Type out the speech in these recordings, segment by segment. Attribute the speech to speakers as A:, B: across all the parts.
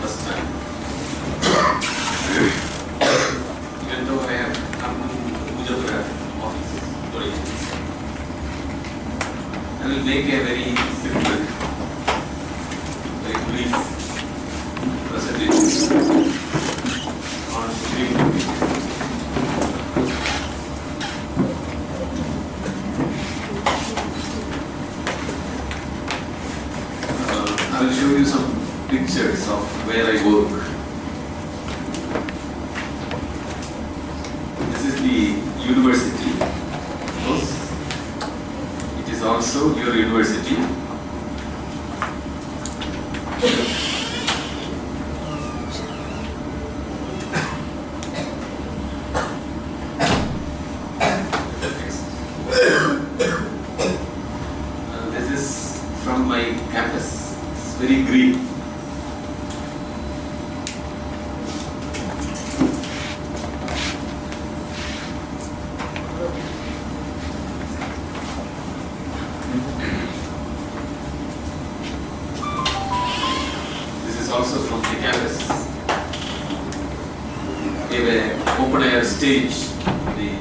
A: first time. Even though I have come to Mujafar office today, I will make a very simple, very brief presentation on screen. I will show you some pictures of where I work. This is the university. Of course, it is also your university. This is from my campus. It's very green. This is also from the campus. We have an open air stage in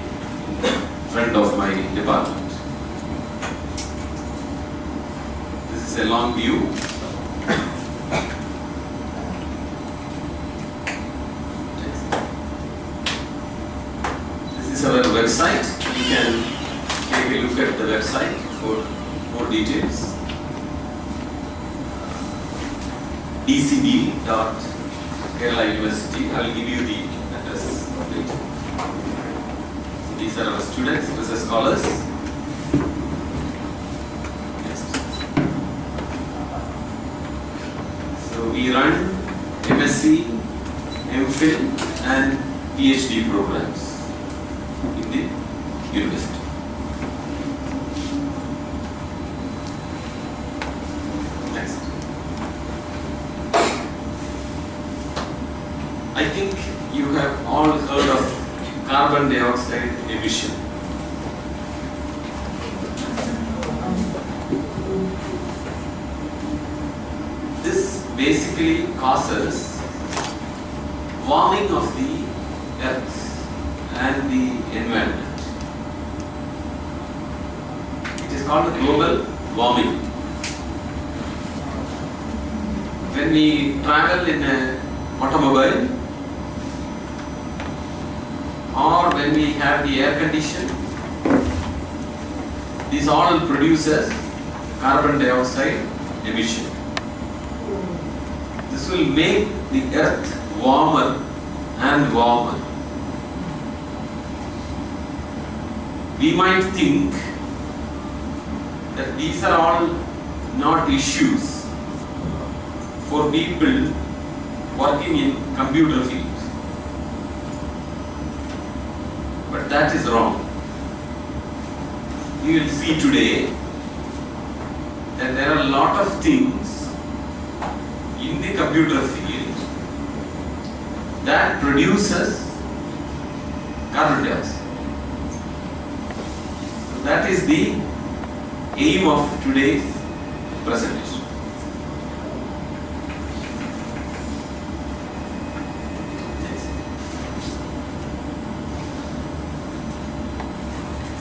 A: front of my department. This is a long view. This is our website. You can take a look at the website for more details. DCB Kerala University. I will give you the address of it. So these are our students, research scholars. Next. So we run MSc, MPhil and PhD programs in the university. Next. I think you have all heard of carbon dioxide emission. This basically causes warming of the earth and the environment. It is called global warming. When we travel in an automobile or when we have the air condition, this all produces carbon dioxide emission. This will make the earth warmer and warmer. We might think that these are all not issues for people working in computer field. But that is wrong. You will see today that there are a lot of things in the computer field that produces carbon dioxide. So that is the aim of today's presentation.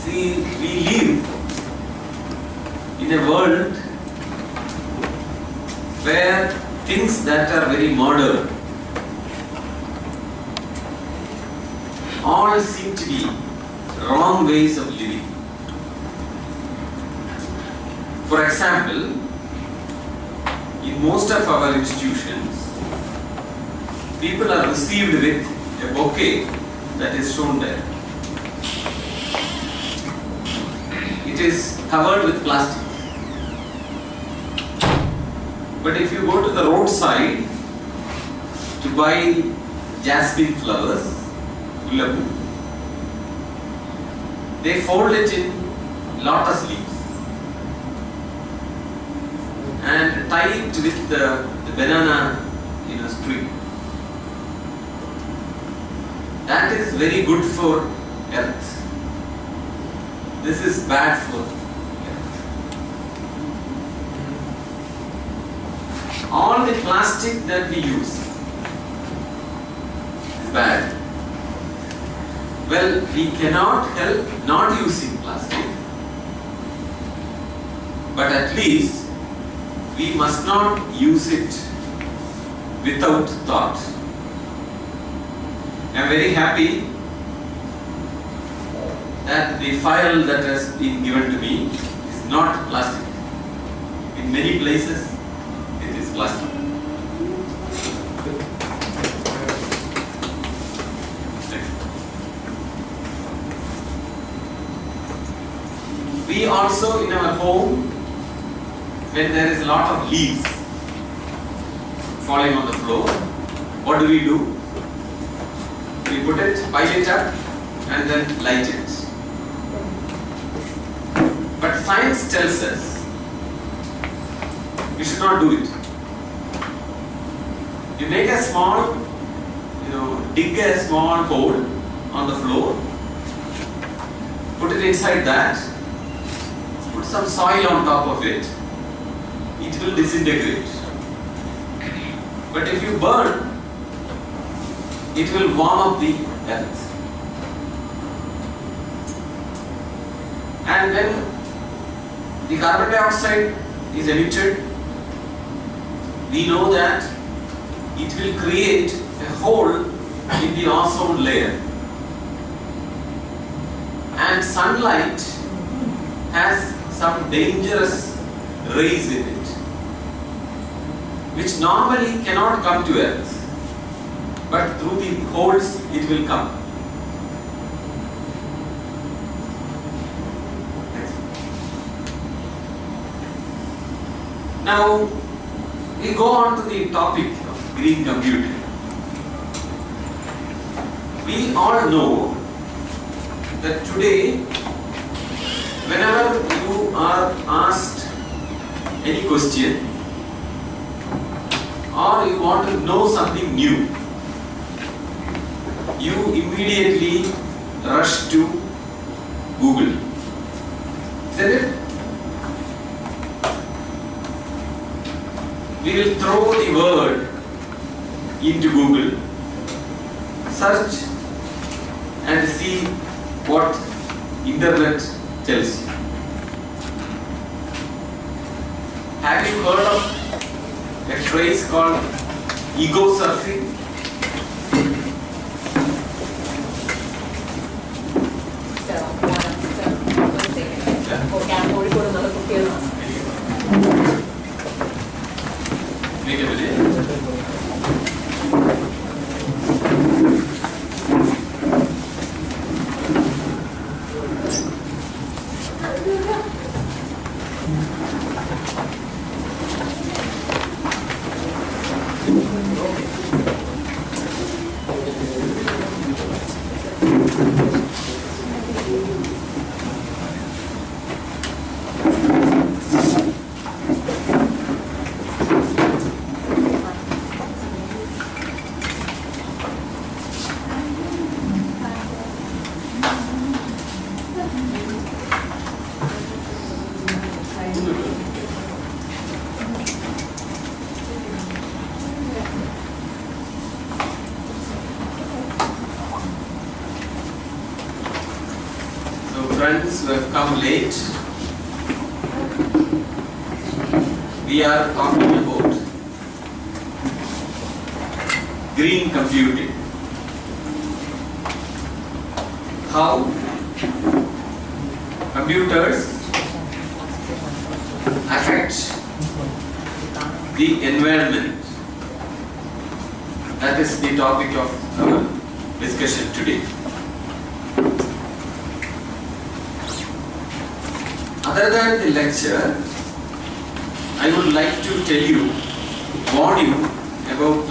A: See, we live in a world where things that are very modern all seem to be wrong ways of living. For example, in most of our institutions, people are received with a bouquet that is shown there. It is covered with plastic. But if you go to the roadside to buy jasmine flowers, gulabu, they fold it in lotus leaves and tie it with the banana string. That is very good for earth. This is bad for earth. All the plastic that we use bad. Well, we cannot help not using plastic, but at least we must not use it without thought. I am very happy that the file that has been given to me is not plastic. In many places, it is plastic. We also, in our home, when there is a lot of leaves falling on the floor, what do? We put it, pile it up, and then light it. But science tells us we should not do it. You make a small, dig a small hole on the floor, put it inside that, put some soil on top of it, it will disintegrate. But if you burn, it will warm up the earth. And when the carbon dioxide is emitted, we know that it will create a hole in the ozone layer. And sunlight has some dangerous rays in it, which normally cannot come to earth, but through the holes it will come. Now we go on to the topic of green computing. We all know that today, whenever you are asked any question or you want to know something new, you immediately rush to Google. Isn't it? We will throw the word into Google, search and see what internet tells you. Have you heard of a phrase called ego surfing? Wait a minute. Friends who have come late, we are talking about green computing. How computers affect the environment. That is the topic of our discussion today. Other than the lecture, I would like to tell you, warn you about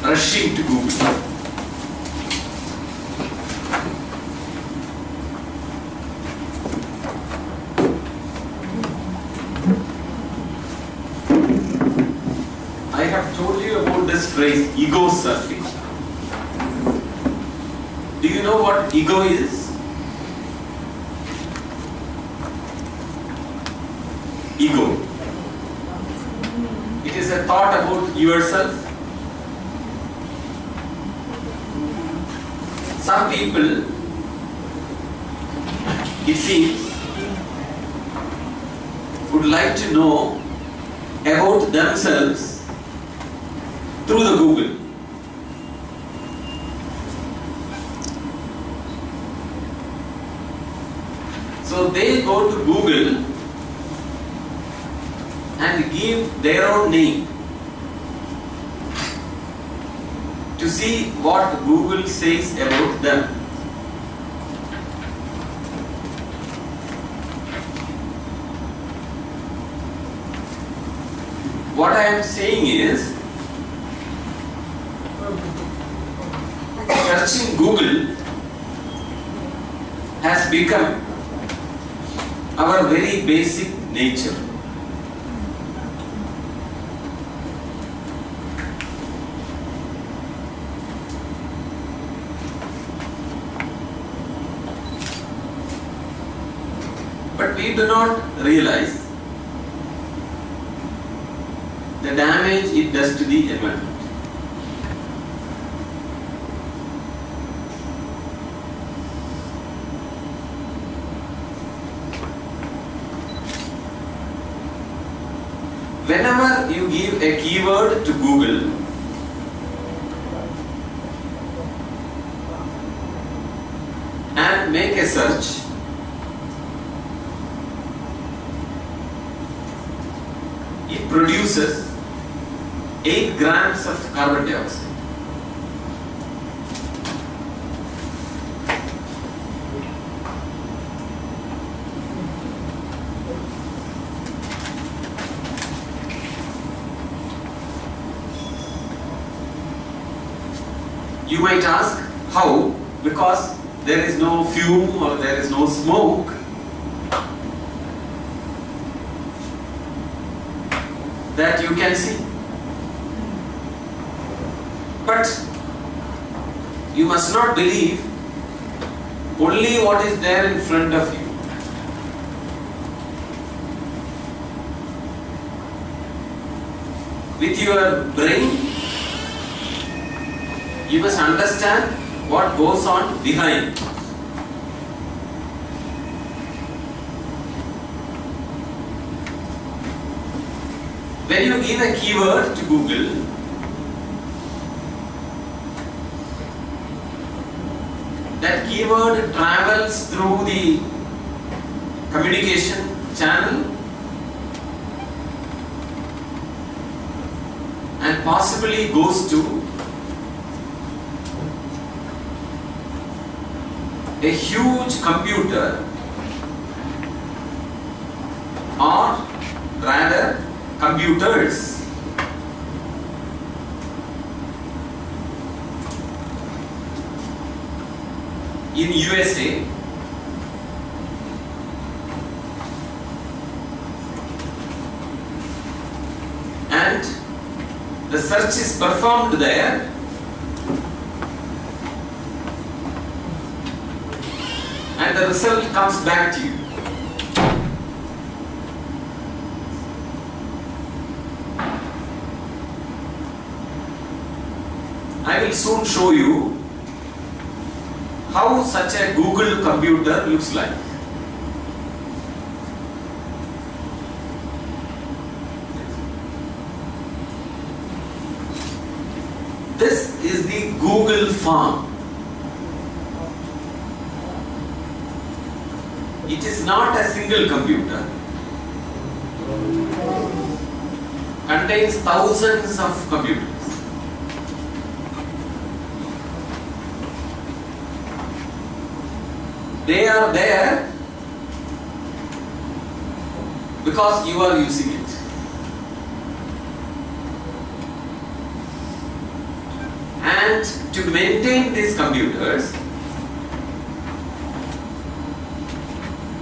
A: rushing to Google. I have told you about this phrase, ego surfing. Do you know what ego is? Ego. It is a thought about yourself. Some people, it seems, would like to know about themselves through the Google. So they go to Google and give their own name to see what Google says about them. What I am saying is, searching Google has become our very basic nature. But we do not realize the damage it does to the environment. Whenever you give a keyword to Google, and make a search, it produces 8 grams of carbon dioxide. You might ask, how? Because there is no fume or there is no smoke. That you can see. But you must not believe only what is there in front of you. With your brain, you must understand what goes on behind. When you give a keyword to Google, that keyword travels through the communication channel and possibly goes to a huge computer, or rather computers. In USA, and the search is performed there, and the result comes back to you. I will soon show you how such a Google computer looks like. This is the Google farm. It is not a single computer. Contains thousands of computers. They are there because you are using it. And to maintain these computers,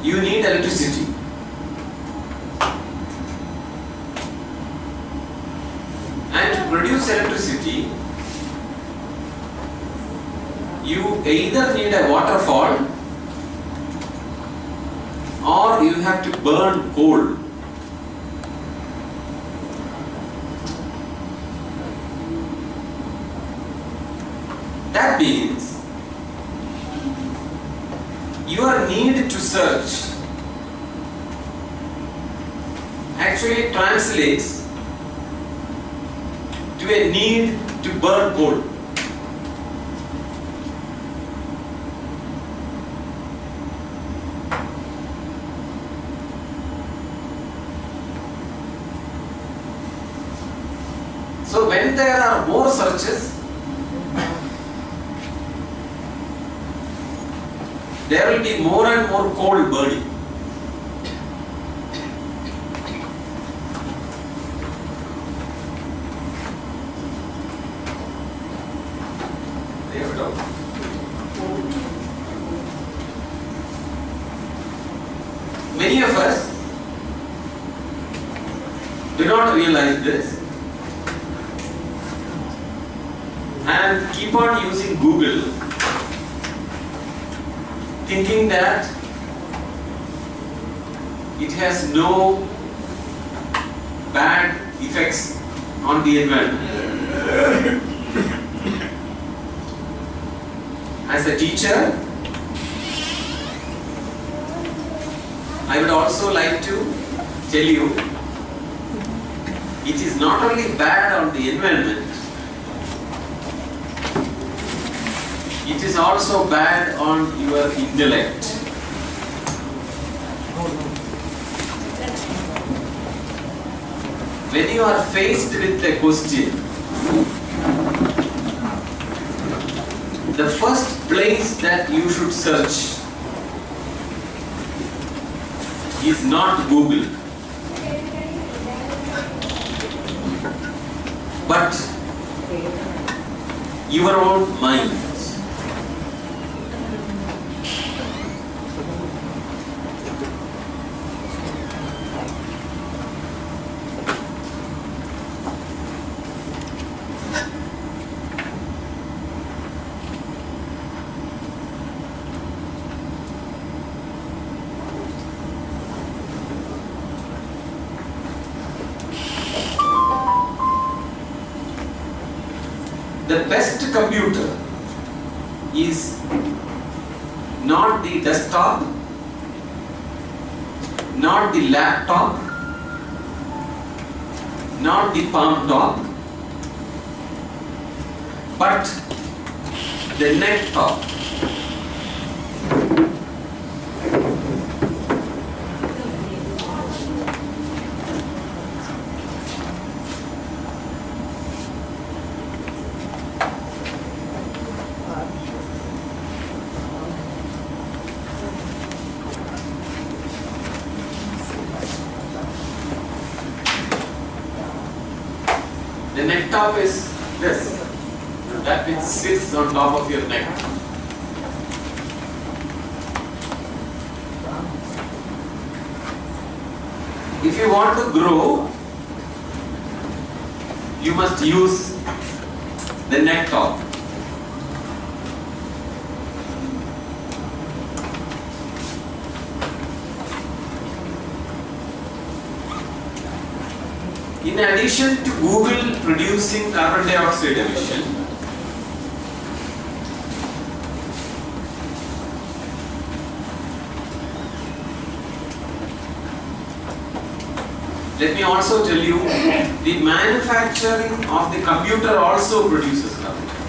A: you need electricity. And to produce electricity, you either need a waterfall or you have to burn coal. That means your need to search actually translates to a need to burn coal. So when there are more searches, there will be more and more coal burning. Many of us do not realize this and keep on using Google, thinking that it has no bad effects on the environment. As a teacher, I would also like to tell you, it is not only bad on the environment, it is also bad on your intellect. When you are faced with a question, the first place that you should search is not Google, but your own mind. The best computer is not the desktop, not the laptop, not the palm top, but the neck top. The neck top is this, that which sits on top of your neck. If you want to grow, you must use the neck top. In addition to Google producing carbon dioxide emission, let me also tell you, the manufacturing of the computer also produces carbon dioxide.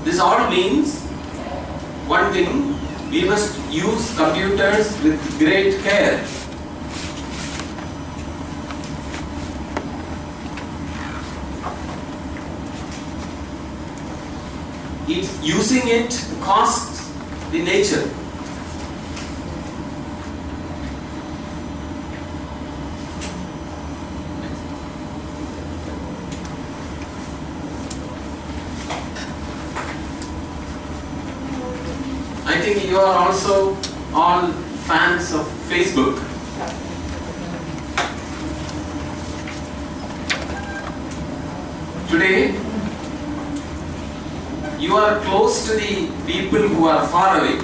A: This all means one thing, we must use computers with great care. Using it costs the nature. I think you are also all fans of Facebook. Today, you are close to the people who are far away.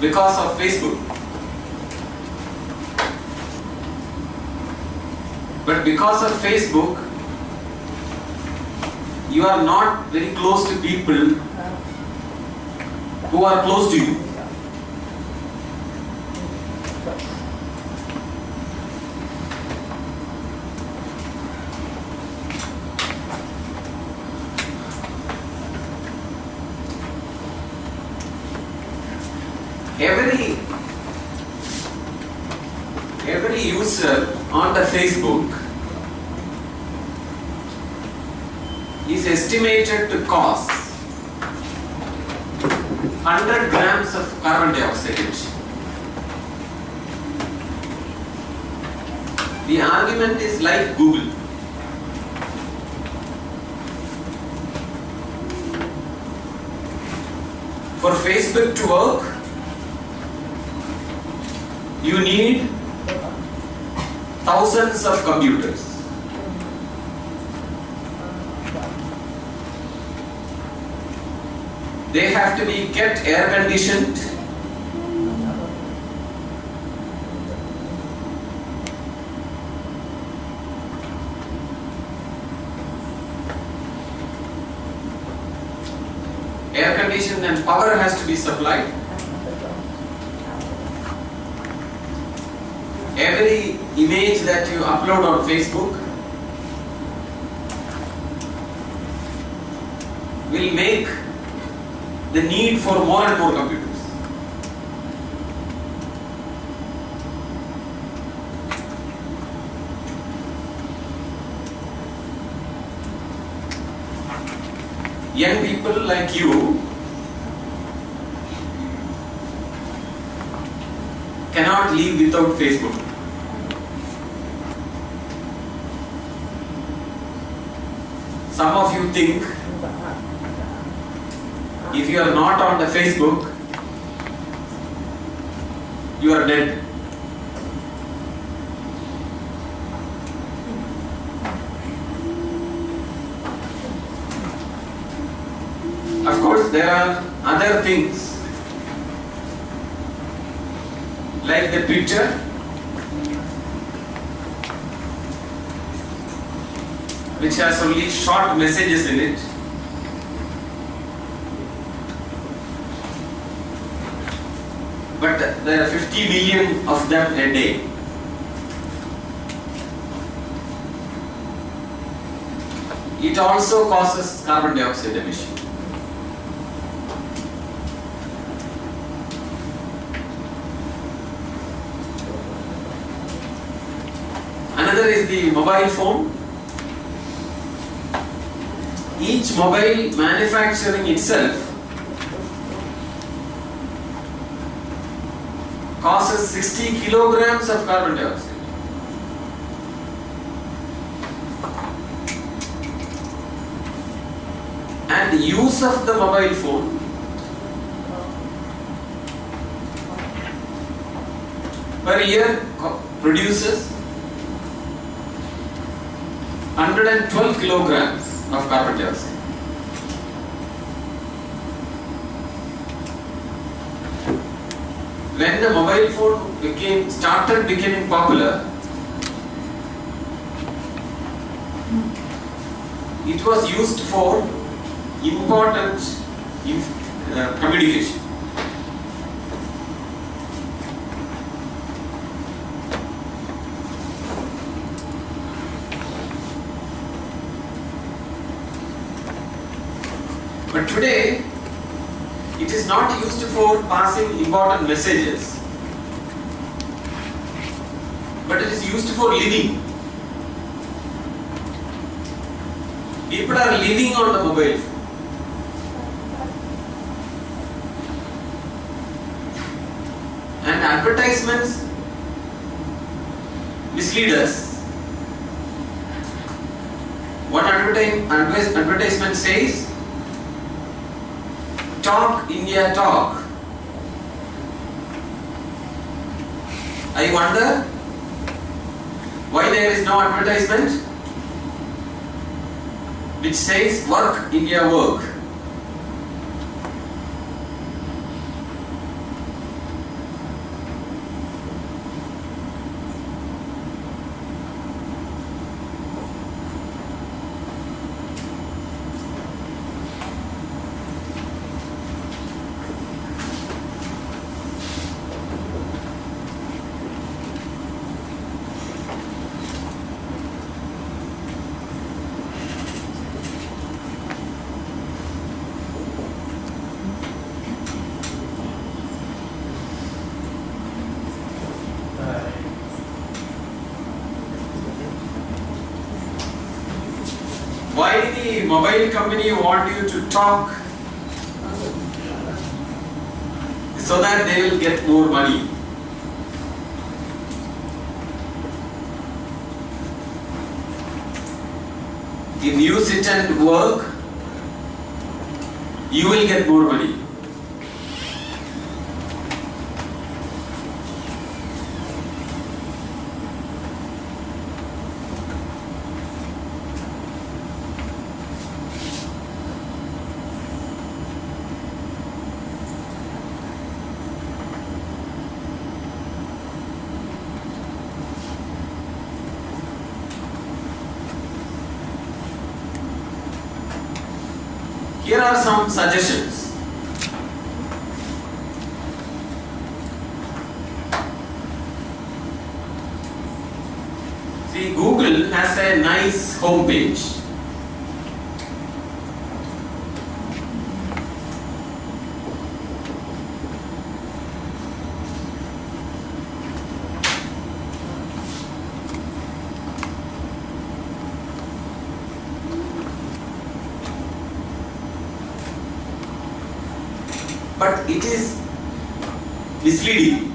A: because of Facebook. But because of Facebook, you are not very close to people who are close to you. Every user on the Facebook is estimated to cause 100 grams of carbon dioxide emission. The argument is like Google. For Facebook to work, you need thousands of computers. They have to be kept air conditioned. Air conditioned and power has to be supplied. Every image that you upload on Facebook will make the need for more and more computers. Young people like you cannot live without Facebook. Some of you think if you are not on the Facebook, you are dead. Of course, there are other things like the Twitter, which has only short messages in it. But there are 50 million of them a day. It also causes carbon dioxide emission. Another is the mobile phone. Each mobile manufacturing itself causes 60 kilograms of carbon dioxide. And the use of the mobile phone per year produces 112 kilograms of carbon dioxide. When the mobile phone started becoming popular, it was used for important communication. But today, it is not used for passing important messages, but it is used for living. People are living on the mobile phone. And advertisements mislead us. What advertisement says? Talk India talk. I wonder why there is no advertisement which says work India work. Why the mobile company want you to talk? So that they will get more money. If you sit and work, you will get more money. Here are some suggestions. See, Google has a nice home page. But it is misleading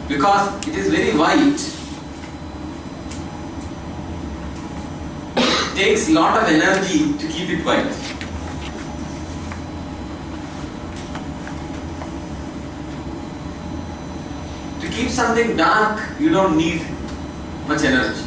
A: because it is very wide. It takes a lot of energy to keep it wide. To keep something dark, you don't need much energy.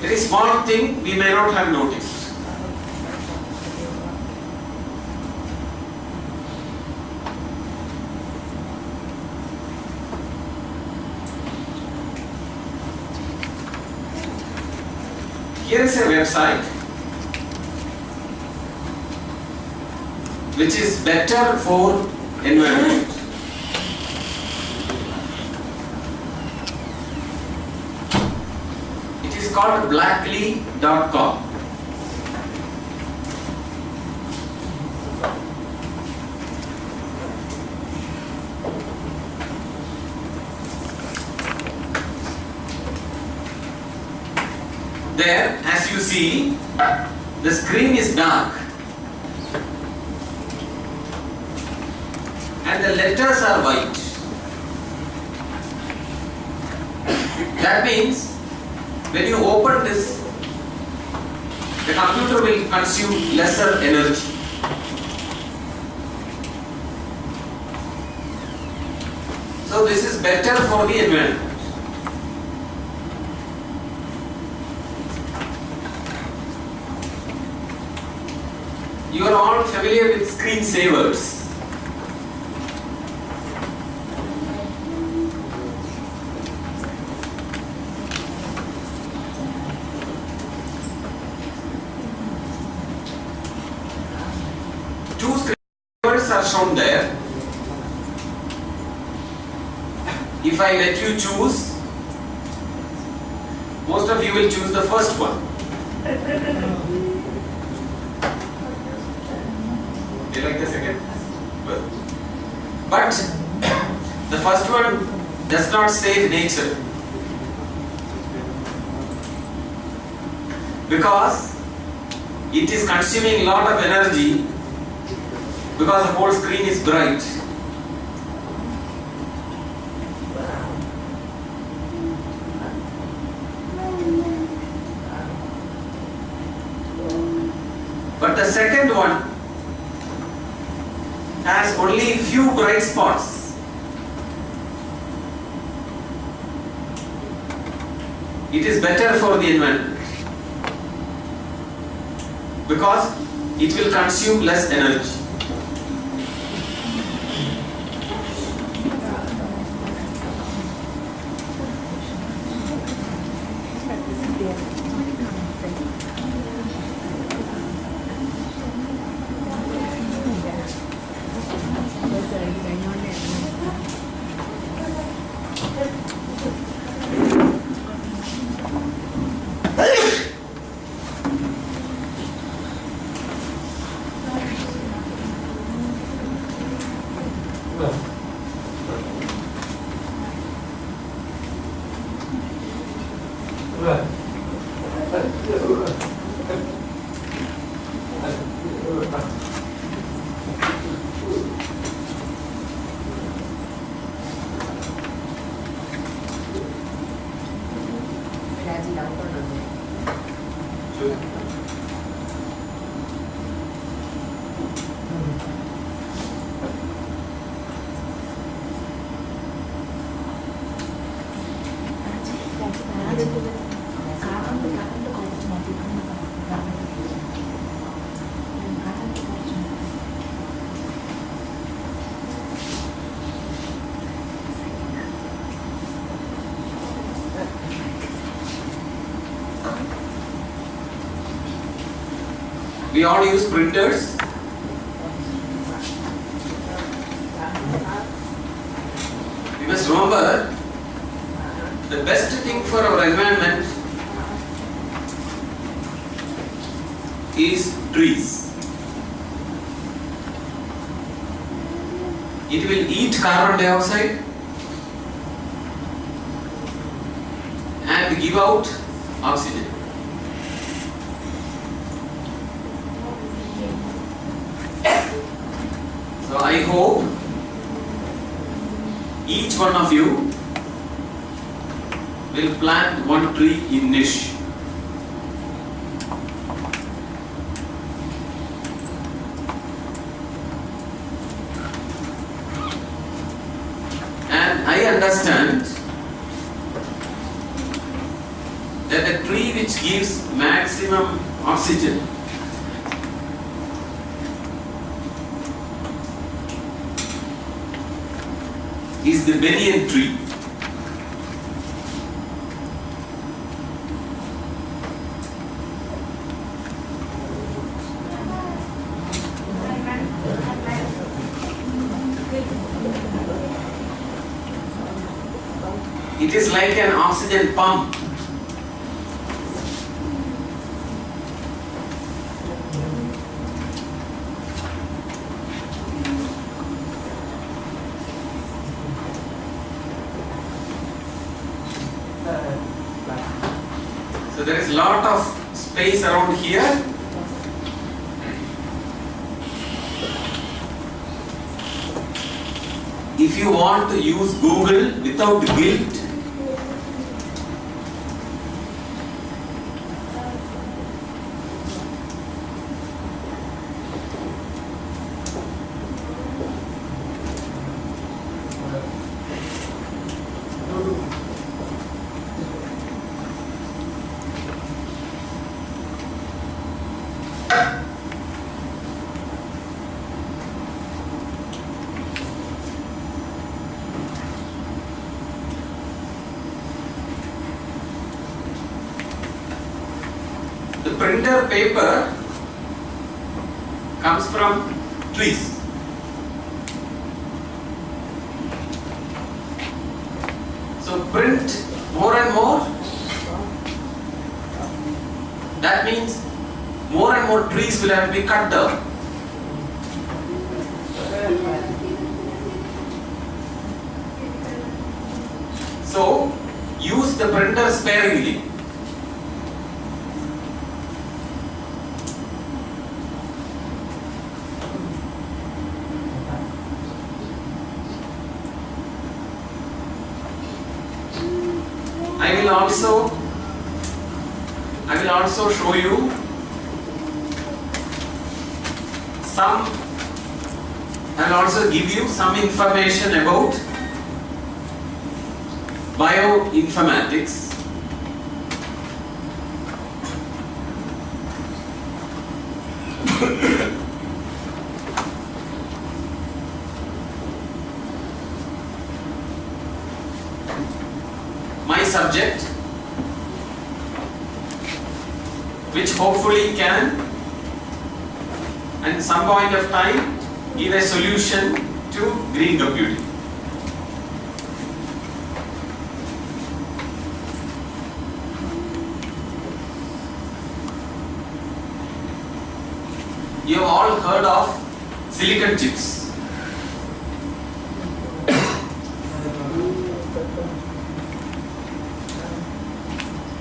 A: Very small thing we may not have noticed. Here is a website which is better for environment. It is called blackly.com. There, as you see, the screen is dark and the letters are white. That means when you open this, the computer will consume lesser energy. So this is better for the environment. You are all familiar with screensavers. Two screensavers are shown there. If I let you choose, most of you will choose the first one. You like the second? Well, but the first one does not save nature because it is consuming a lot of energy because the whole screen is bright. But the second one has only few bright spots. It is better for the environment because it will consume less energy. We all use printers. We must remember the best thing for our environment is trees. It will eat carbon dioxide and give out oxygen. So I hope each one of you will plant one tree in NISH. And I understand that a tree which gives maximum oxygen is the banyan tree. It is like an oxygen pump. So there is a lot of space around here. If you want to use Google without guilt, the printer paper comes from trees. So print more and more. That means more and more trees will have to be cut down. So use the printer sparingly. I will also show you I'll also give you some information about bioinformatics. My subject, which hopefully can, at some point of time, give a solution to green computing. You have all heard of silicon chips.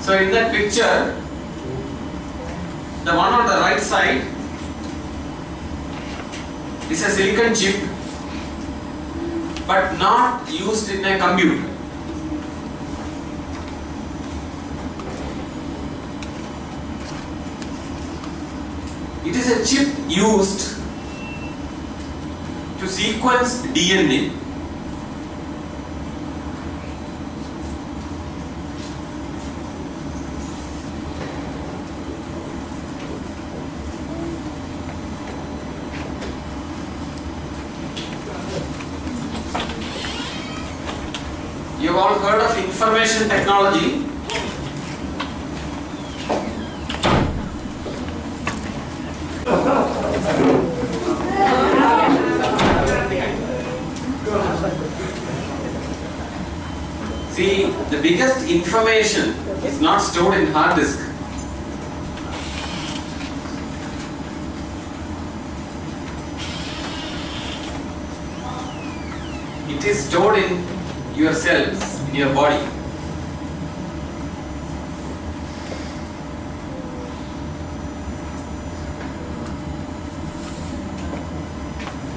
A: So in that picture, the one on the right side is a silicon chip, but not used in a computer. It is a chip used to sequence DNA, you have all heard of information technology. See, the biggest information is not stored in hard disk. It is stored in your cells, in your body.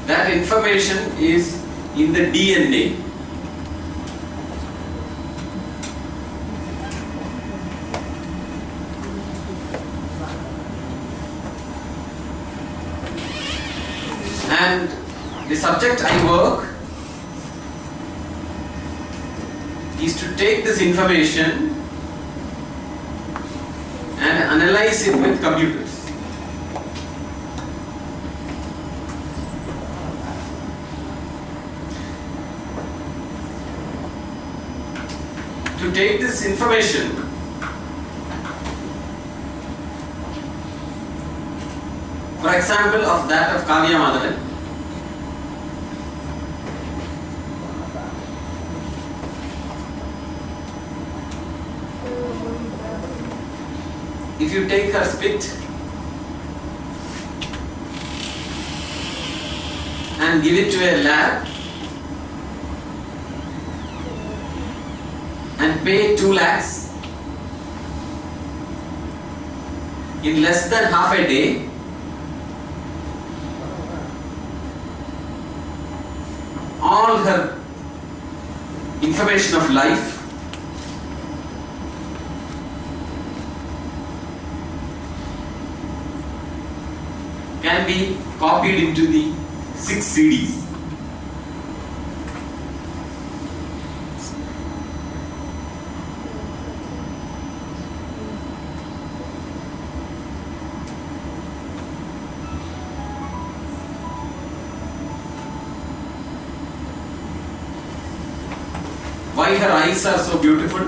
A: That information is in the DNA. And the subject I work is to take this information and analyze it with computers. To take this information, for example of that of Kavya Madhavan, if you take her spit and give it to a lab and pay 2 lakhs in less than half a day, all her information of life can be copied into the 6 CDs. Why her eyes are so beautiful?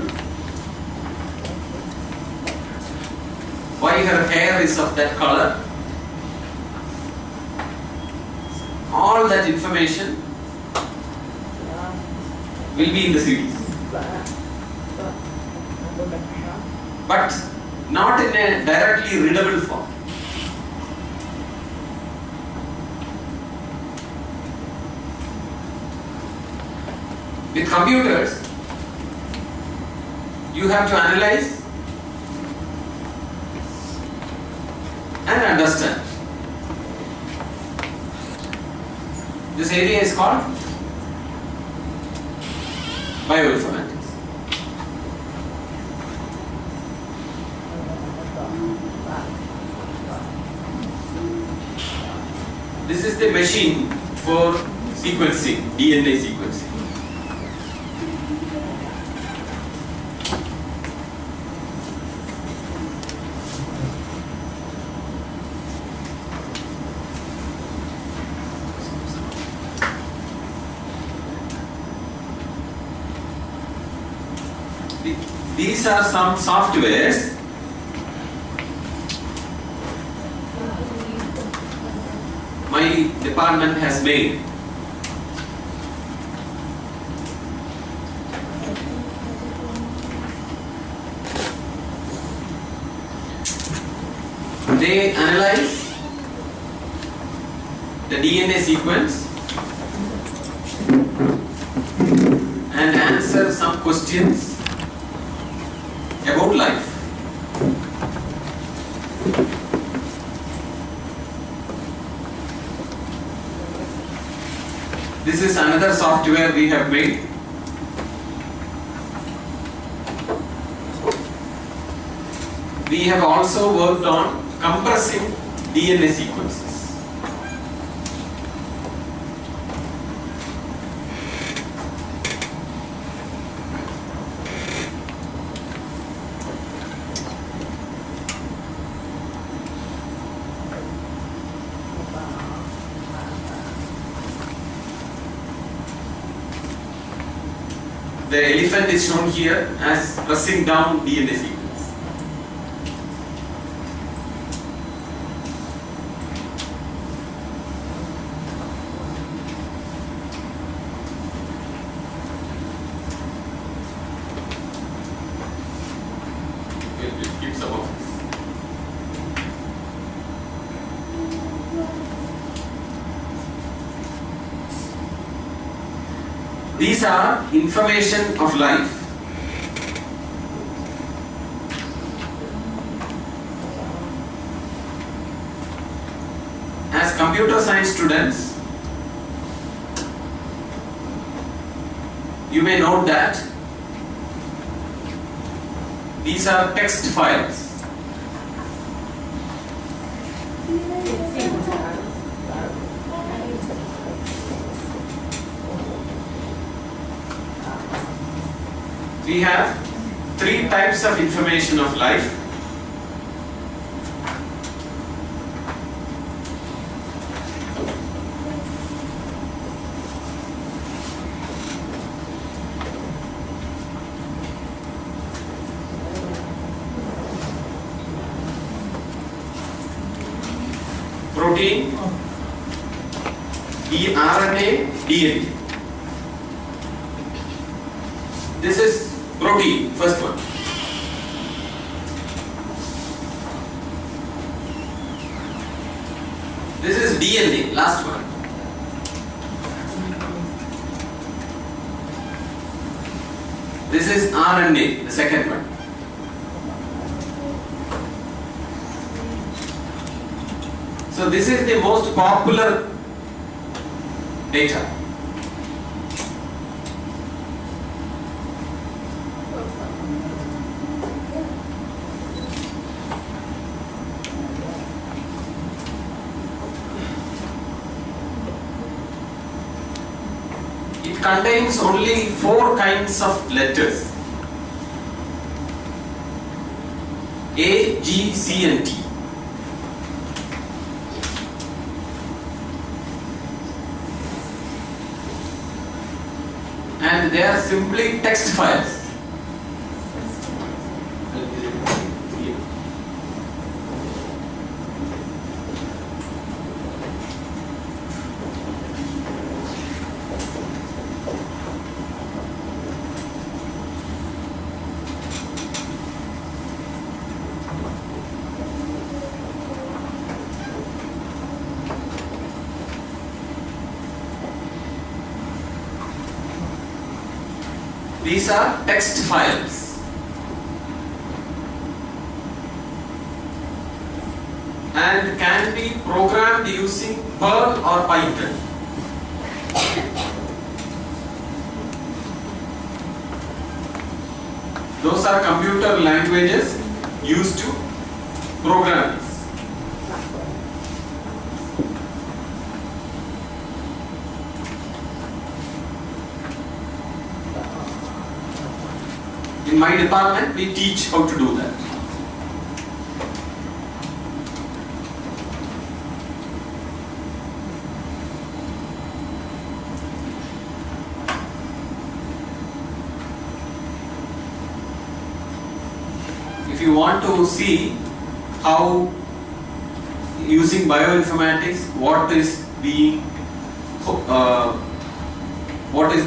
A: Why her hair is of that color? All that information will be in the series, but not in a directly readable form. With computers, you have to analyze and understand. This area is called bioinformatics. This is the machine for sequencing, DNA sequencing. These are some softwares my department has made. They analyze the DNA sequence and answer some questions about life. This is another software we have made. We have also worked on compressing DNA sequences. the elephant is shown here as pressing down DNA sequence. We'll keep some of this. These are information of life. As computer science students, you may note that these are text files. We have three types of information of life. Protein, RNA, DNA. This is protein, first one. This is DNA, last one. This is RNA, the second one. So this is the most popular data. It contains only 4 kinds of letters: A, G, C and T. And they are simply text files. These are text files. And can be programmed using Perl or Python. Those are computer languages used to program this. In my department, we teach how to do that. If you want to see how using bioinformatics, what is the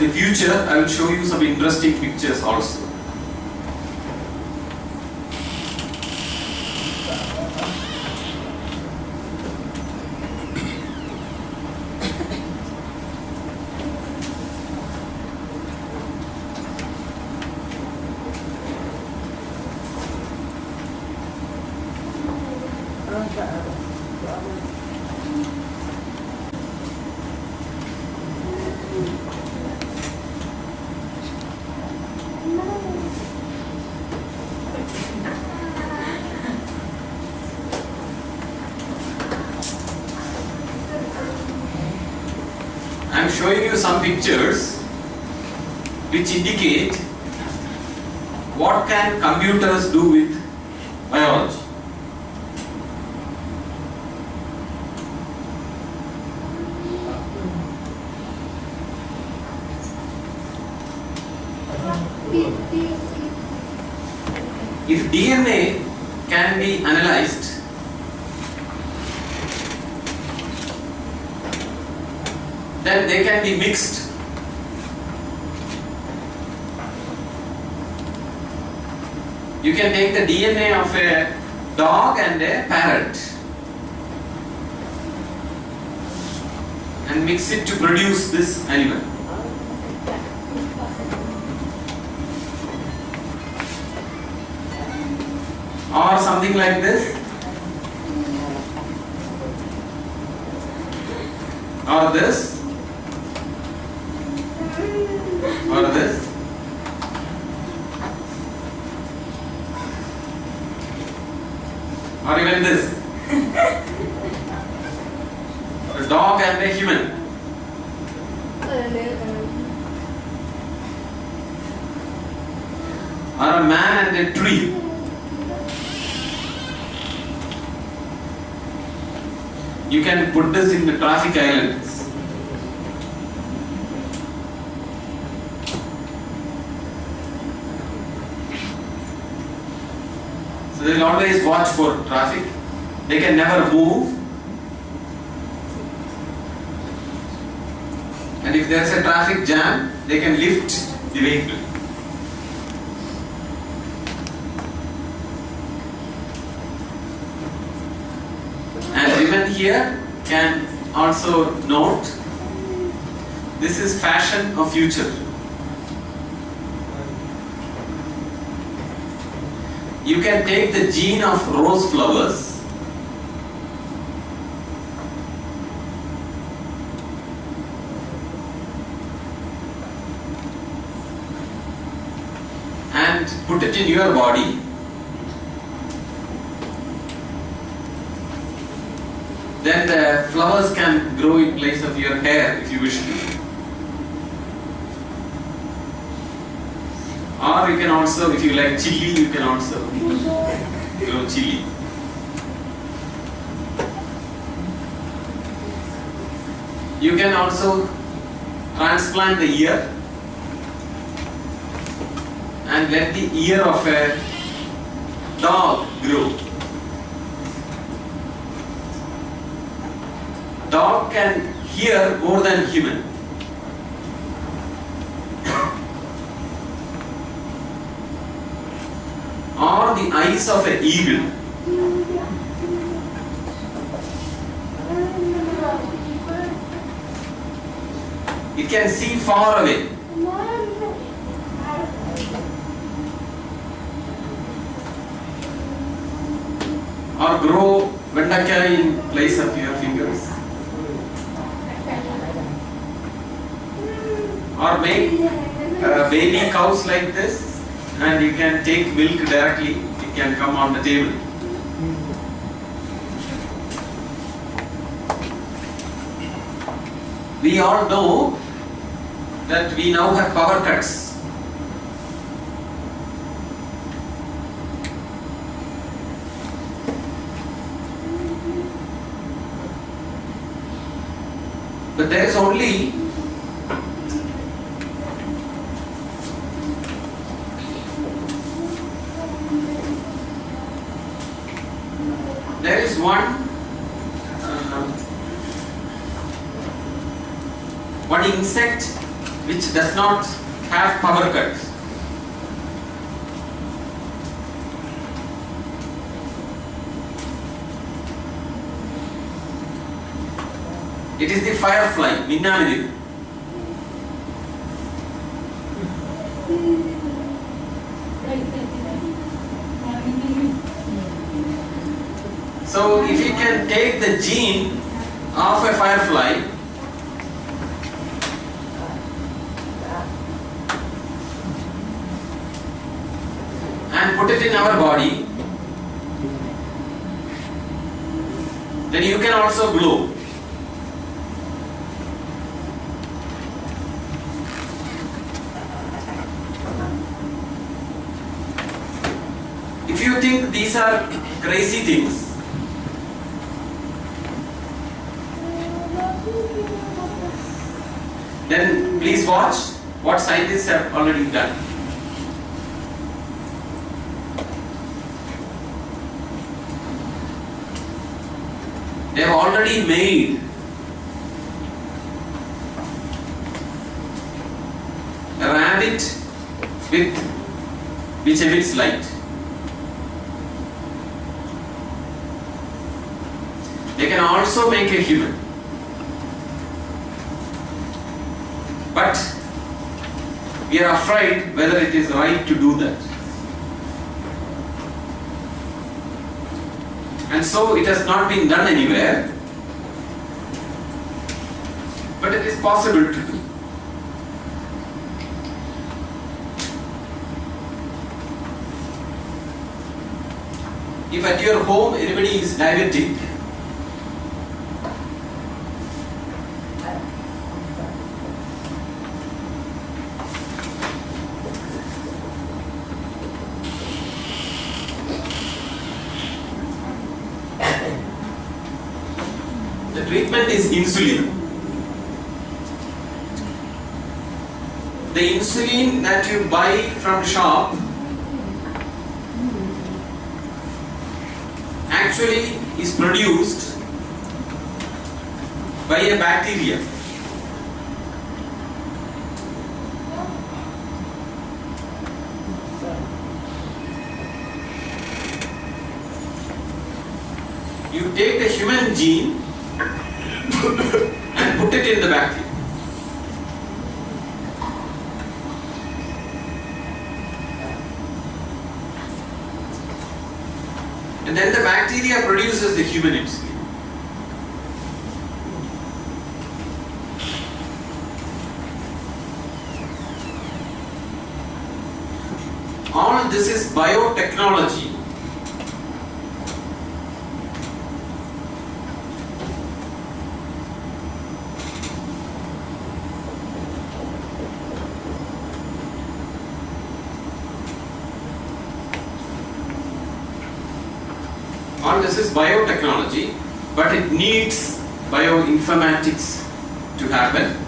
A: future, I will show you some interesting pictures also. I am showing you some pictures which indicate what can computers do with biology. if DNA can be analyzed, then they can be mixed. You can take the DNA of a dog and a parrot and mix it to produce this animal. Or something like this. Or this. Or this. Or even this. A dog and a human. Or a man and a tree. You can put this in the traffic islands. So they will always watch for traffic. They can never move. And if there is a traffic jam, they can lift the vehicle. And women here can also note, this is fashion of future. You can take the gene of rose flowers and put it in your body. Then the flowers can grow in place of your hair if you wish to. Or you can also, if you like chili, you can also grow chili. You can also transplant the ear and let the ear of a dog grow. Dog can hear more than human. Or the eyes of an eagle. It can see far away. Or grow vendakai in place of your fingers. Or make baby cows like this, and you can take milk directly, it can come on the table. We all know that we now have power cuts. But there is only one insect which does not have power cuts. It is the firefly, Minnamidi. So if you can take the gene of a firefly and put it in our body, then you can also glow. If you think these are crazy things, then please watch what scientists have already done. They have already made a rabbit which emits light. They can also make a human. But we are afraid whether it is right to do that. And so it has not been done anywhere, but it is possible to do. If at your home anybody is diabetic, the treatment is insulin. The insulin that you buy from shop actually is produced by a bacteria. You take the human gene and put it in the bacteria. And then the bacteria produces the human insulin. All this is biotechnology. All this is biotechnology, but it needs bioinformatics to happen.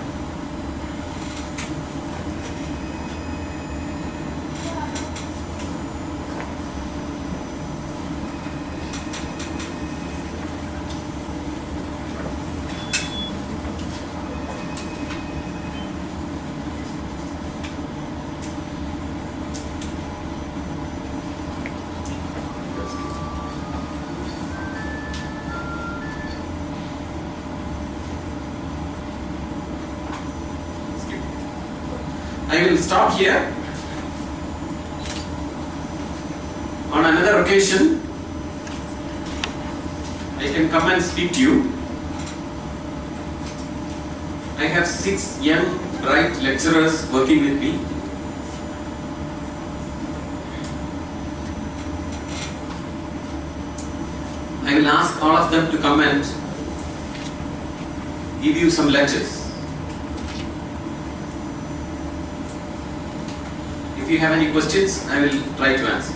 A: I will stop here. On another occasion, I can come and speak to you. I have 6 young, bright lecturers working with me. I will ask all of them to come and give you some lectures. If you have any questions, I will try to answer.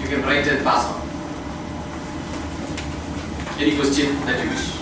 A: You can write and pass on. Any question that you wish.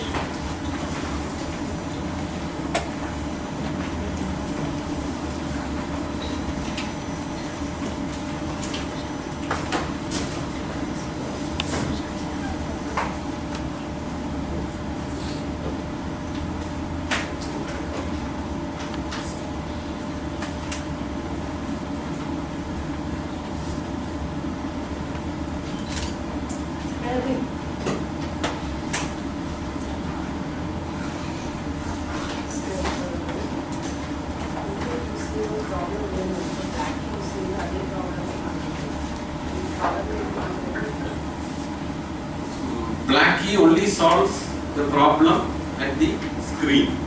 A: Black key only solves the problem at the screen.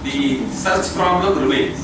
A: The search problem remains.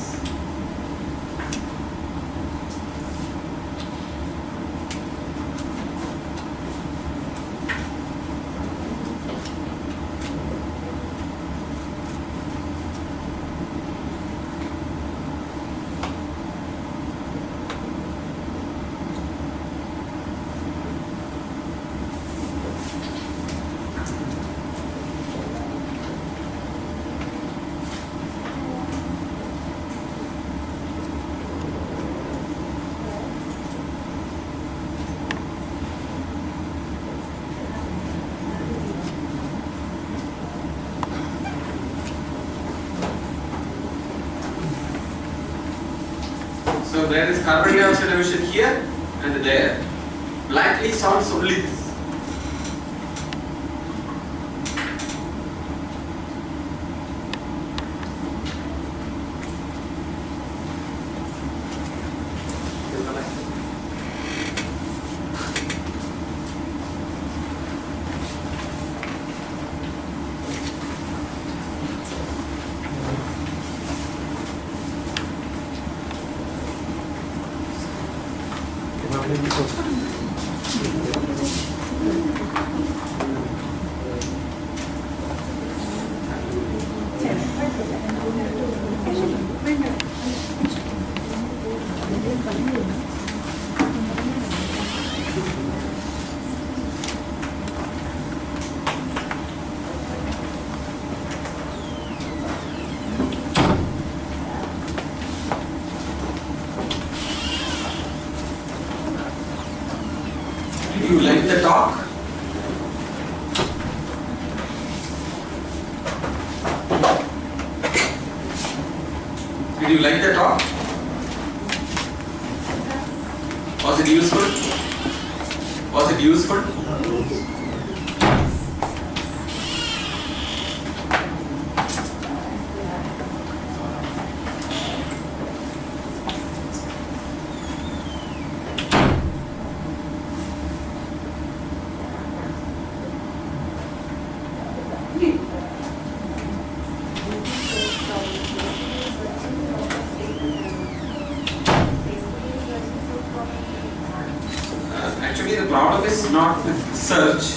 A: So there is carbon dioxide emission here and there. Blackly solves only this. Did you like the talk? Did you like the talk? Was it useful? Was it useful? Actually, the problem is not with search.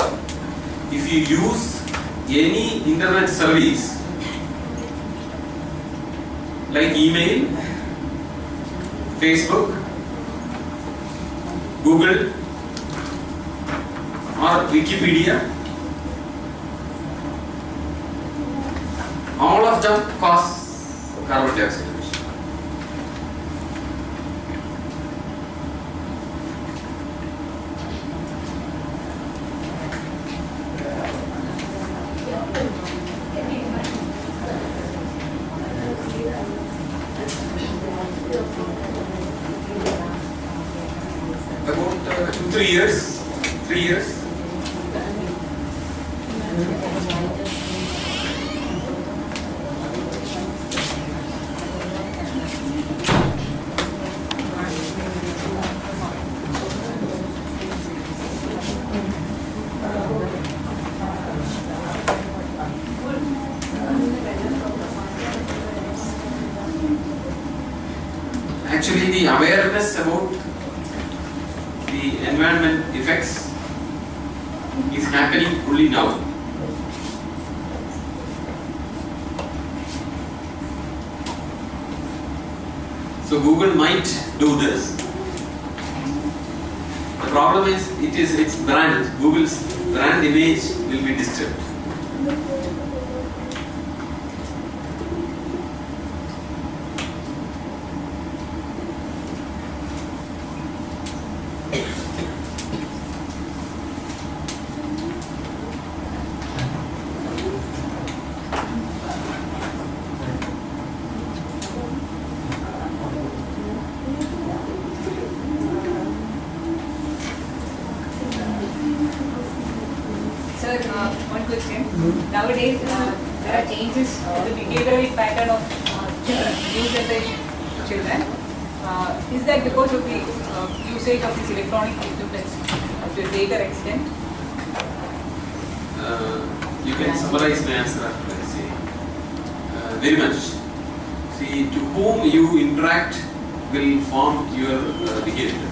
A: If you use any internet service like email, Facebook, Google, or Wikipedia, all of them cause carbon dioxide emission. About 3 years. 3 years. Actually, the awareness about the environment effects is happening only now. So Google might do this. The problem is its brand. Google's brand image will be disturbed.
B: Sir, one question. Nowadays, there are changes in the behavioral pattern of children, new generation children. Is that because of the usage of these electronic equipments to a greater extent?
A: You can summarize my answer after I say. Very much. See, to whom you interact will form your behavior.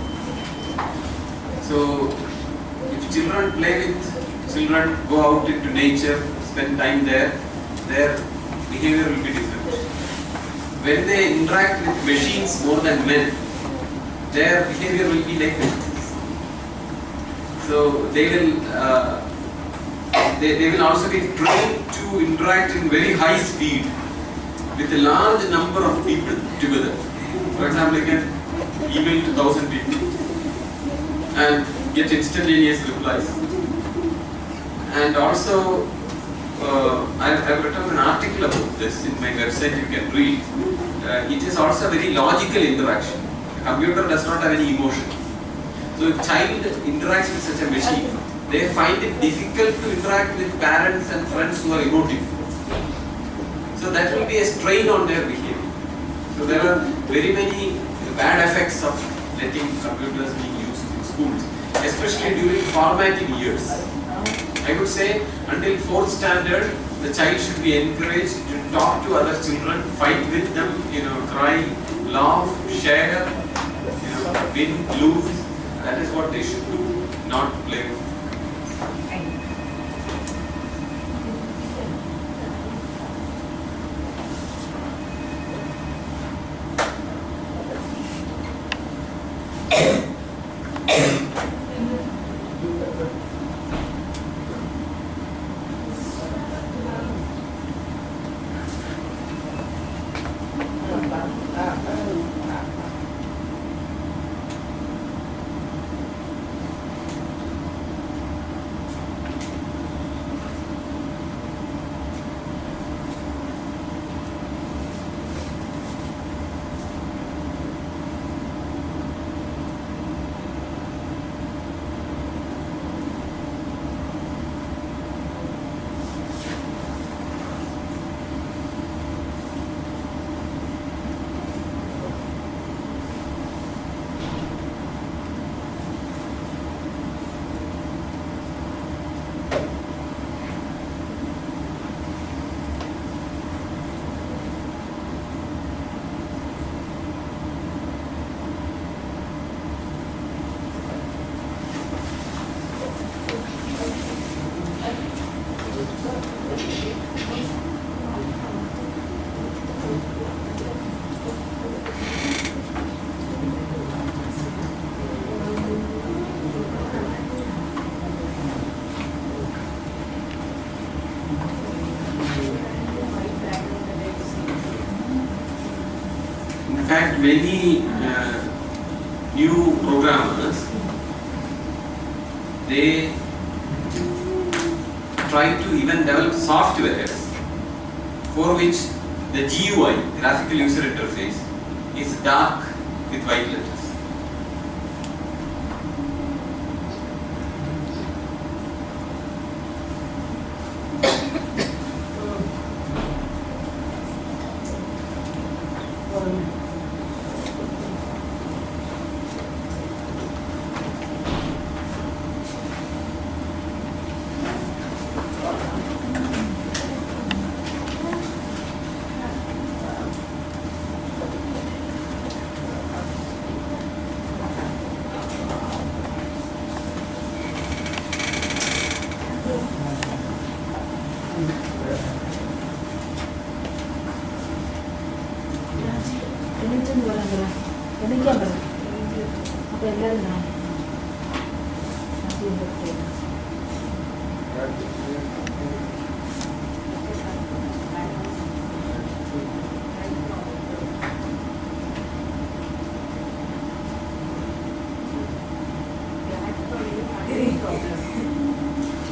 A: So, if children play with children, go out into nature, spend time there, their behavior will be different. When they interact with machines more than men, their behavior will be like machines. So they will also be trained to interact in very high speed with a large number of people together. For example, you can email to 1,000 people and get instantaneous replies. And also, I've written an article about this in my website, you can read. It is also a very logical interaction. The computer does not have any emotion. So if child interacts with such a machine, they find it difficult to interact with parents and friends who are emotive. So that will be a strain on their behavior. So there are very many bad effects of letting computers being used in schools, especially during formative years. I would say until 4th standard, the child should be encouraged to talk to other children, fight with them, cry, laugh, share, win, lose. That is what they should do, not play. In fact, many new programmers, they try to even develop softwares for which the GUI, graphical user interface, is dark with white letters.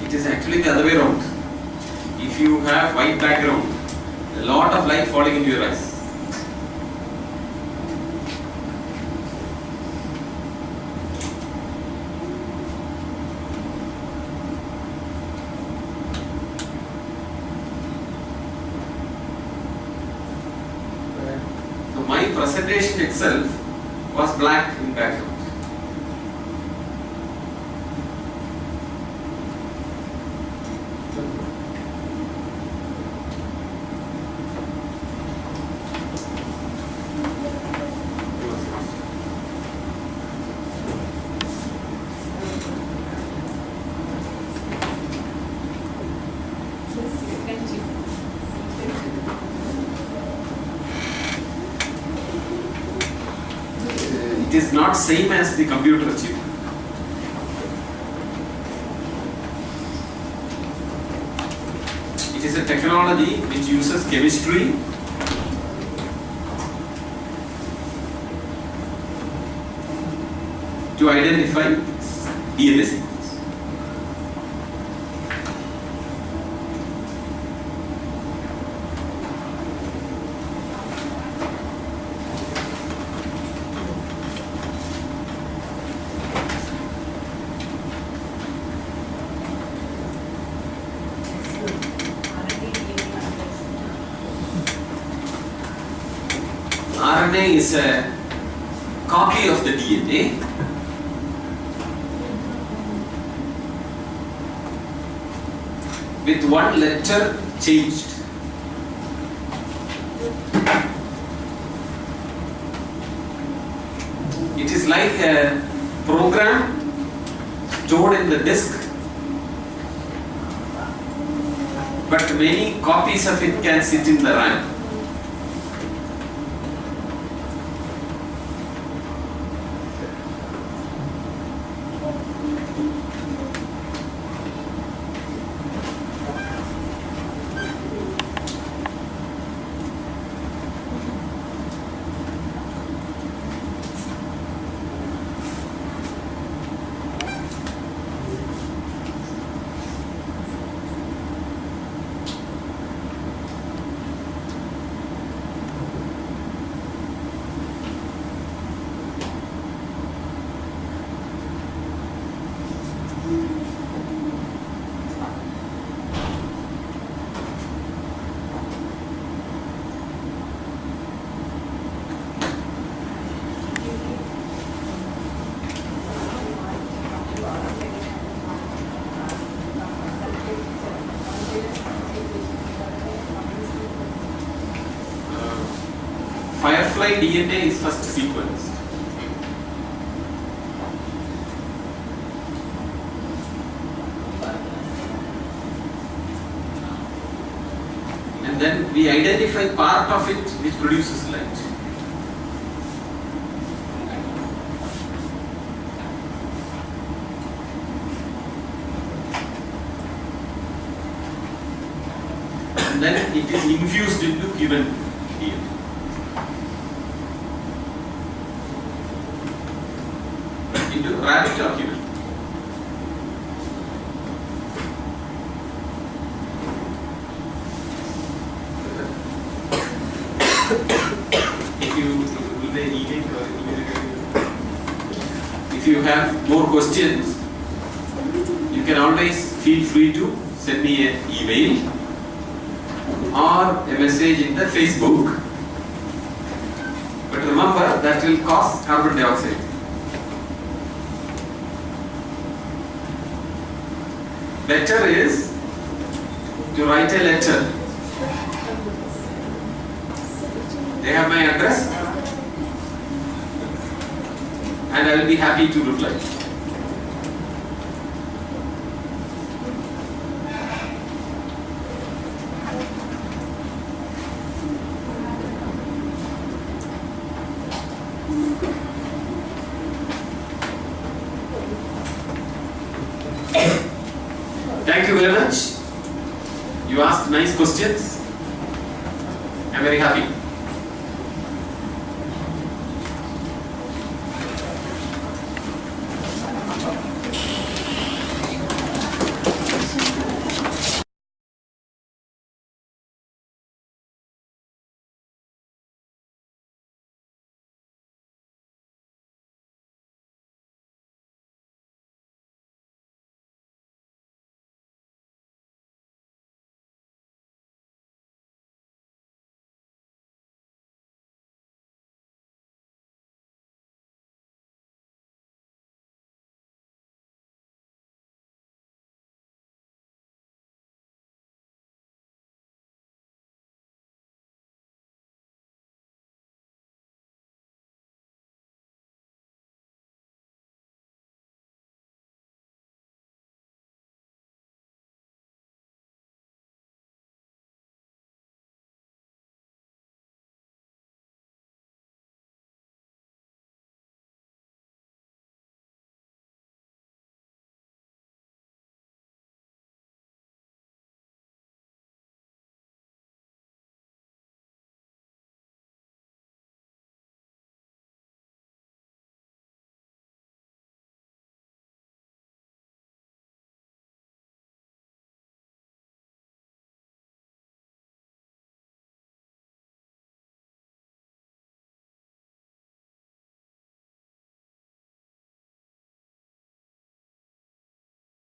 A: It is actually the other way around. If you have white background, a lot of light falling into your eyes. So my presentation itself was black in background. It is not same as the computer chip. It is a technology which uses chemistry to identify DNA sequence. RNA is a copy of the DNA. With one letter changed. It is like a program stored in the disk, but many copies of it can sit in the RAM. Firefly DNA is first sequenced. And then we identify part of it which produces light. And then it is infused into human DNA. Into rabbit or human. If you have more questions, you can always feel free to send me an email or a message in the Facebook. But remember, that will cause carbon dioxide. Better is to write a letter. They have my address and I will be happy to reply. Thank you very much. You asked nice questions. I'm very happy.